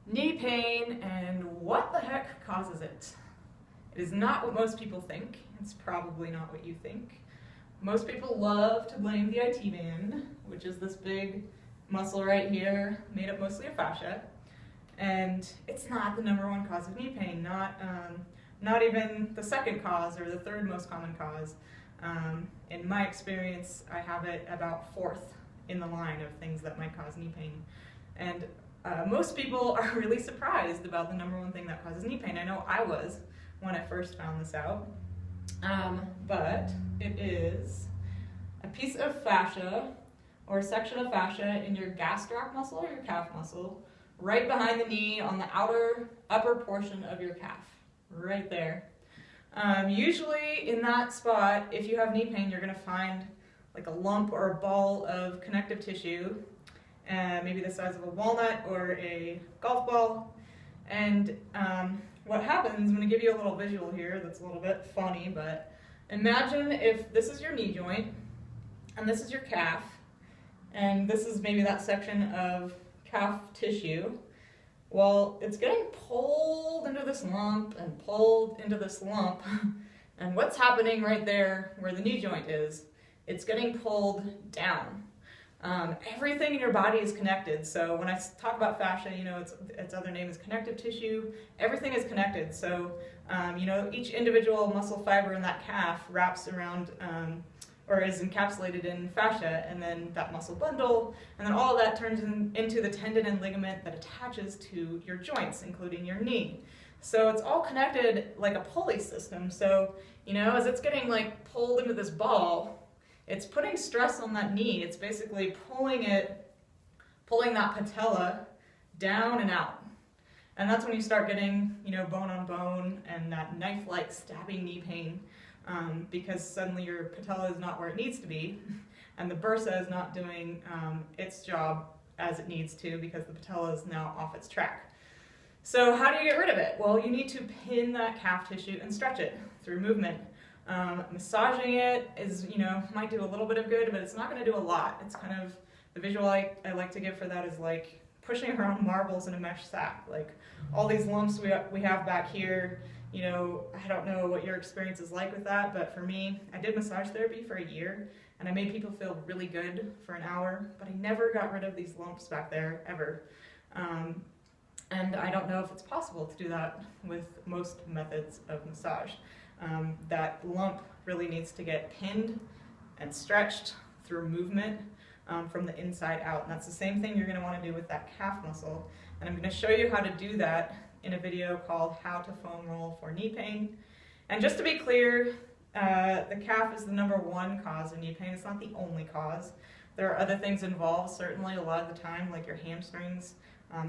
Knee pain and what the heck causes it? It is not what most people think. It's probably not what you think. Most people love to blame the IT band, which is this big muscle right here, made up mostly of fascia. And it's not the #1 cause of knee pain, not even the second cause or the third most common cause. In my experience, I have it about 4th in the line of things that might cause knee pain. And most people are really surprised about the #1 thing that causes knee pain. I know I was when I first found this out. But it is a piece of fascia or a section of fascia in your gastroc muscle or your calf muscle, right behind the knee on the upper portion of your calf, right there. Usually in that spot, if you have knee pain, you're going to find like a lump or a ball of connective tissue, maybe the size of a walnut or a golf ball. And what happens, I'm going to give you a little visual here that's a little bit funny, but imagine if this is your knee joint, and this is your calf, and this is maybe that section of calf tissue. Well, it's getting pulled into this lump and pulled into this lump, and what's happening right there where the knee joint is, it's getting pulled down. Everything in your body is connected. So when I talk about fascia, you know, its other name is connective tissue. Everything is connected. So, you know, each individual muscle fiber in that calf wraps around or is encapsulated in fascia, and then that muscle bundle, and then all of that turns into the tendon and ligament that attaches to your joints, including your knee. So it's all connected like a pulley system. So, you know, as it's getting like pulled into this ball, it's putting stress on that knee. It's basically pulling that patella down and out. And that's when you start getting, you know, bone on bone and that knife-like stabbing knee pain, because suddenly your patella is not where it needs to be, and the bursa is not doing its job as it needs to because the patella is now off its track. So how do you get rid of it? Well, you need to pin that calf tissue and stretch it through movement. Massaging it is, you know, might do a little bit of good, but it's not going to do a lot. It's kind of, the visual I like to give for that is like pushing around marbles in a mesh sack. Like all these lumps we have back here, you know, I don't know what your experience is like with that, but for me, I did massage therapy for a year, and I made people feel really good for an hour, but I never got rid of these lumps back there, ever. And I don't know if it's possible to do that with most methods of massage. That lump really needs to get pinned and stretched through movement from the inside out. And that's the same thing you're going to want to do with that calf muscle. And I'm going to show you how to do that in a video called How to Foam Roll for Knee Pain. And just to be clear, the calf is the #1 cause of knee pain. It's not the only cause. There are other things involved, certainly a lot of the time, like your hamstrings,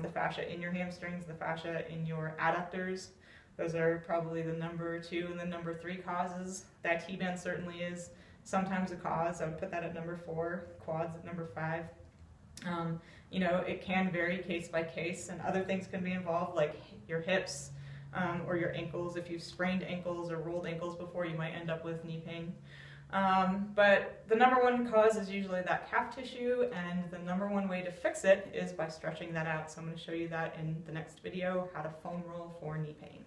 the fascia in your hamstrings, the fascia in your adductors. Those are probably the #2 and the #3 causes. That T-band certainly is sometimes a cause. I would put that at #4, quads at #5. You know, it can vary case by case, and other things can be involved, like your hips or your ankles. If you've sprained ankles or rolled ankles before, you might end up with knee pain. But the #1 cause is usually that calf tissue, and the #1 way to fix it is by stretching that out. So I'm going to show you that in the next video, how to foam roll for knee pain.